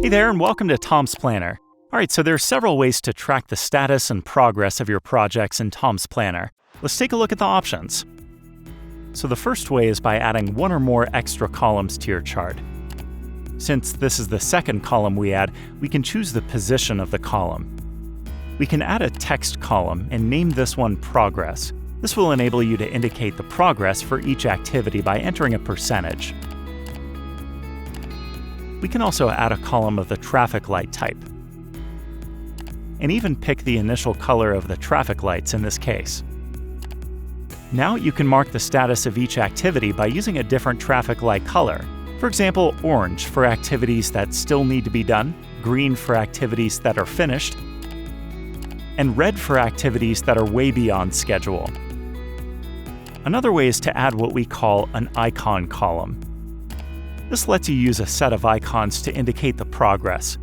Hey there, and welcome to Tom's Planner. All right, so there are several ways to track the status and progress of your projects in Tom's Planner. Let's take a look at the options. So the first way is by adding one or more extra columns to your chart. Since this is the second column we add, we can choose the position of the column. We can add a text column and name this one Progress. This will enable you to indicate the progress for each activity by entering a percentage. We can also add a column of the traffic light type, and even pick the initial color of the traffic lights in this case. Now you can mark the status of each activity by using a different traffic light color. For example, orange for activities that still need to be done, green for activities that are finished, and red for activities that are way beyond schedule. Another way is to add what we call an icon column. This lets you use a set of icons to indicate the progress.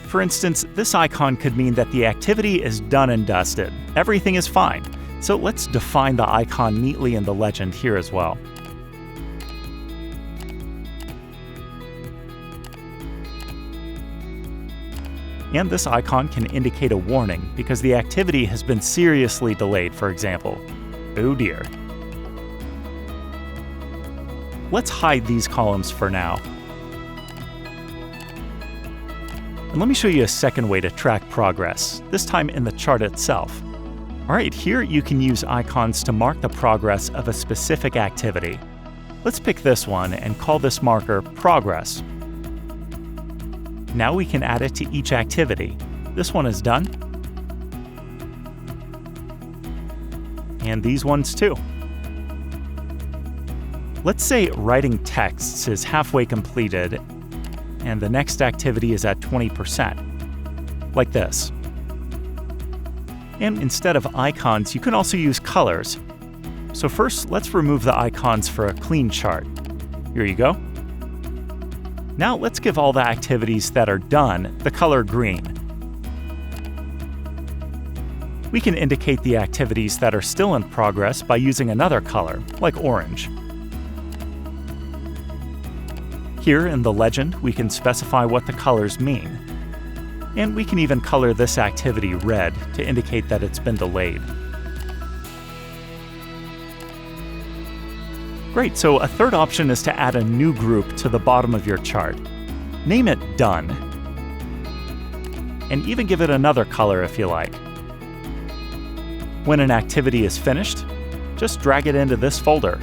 For instance, this icon could mean that the activity is done and dusted. Everything is fine. So let's define the icon neatly in the legend here as well. And this icon can indicate a warning because the activity has been seriously delayed, for example. Oh dear. Let's hide these columns for now. And let me show you a second way to track progress, this time in the chart itself. All right, here you can use icons to mark the progress of a specific activity. Let's pick this one and call this marker Progress. Now we can add it to each activity. This one is done. And these ones too. Let's say writing texts is halfway completed and the next activity is at 20%, like this. And instead of icons, you can also use colors. So first, let's remove the icons for a clean chart. Here you go. Now let's give all the activities that are done the color green. We can indicate the activities that are still in progress by using another color, like orange. Here in the legend, we can specify what the colors mean. And we can even color this activity red to indicate that it's been delayed. Great, so a third option is to add a new group to the bottom of your chart. Name it Done. And even give it another color if you like. When an activity is finished, just drag it into this folder.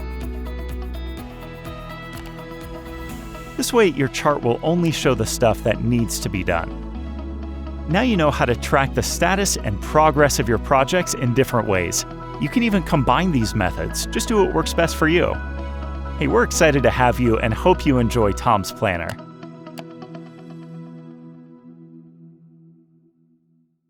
This way, your chart will only show the stuff that needs to be done. Now you know how to track the status and progress of your projects in different ways. You can even combine these methods. Just do what works best for you. Hey, we're excited to have you and hope you enjoy Tom's Planner.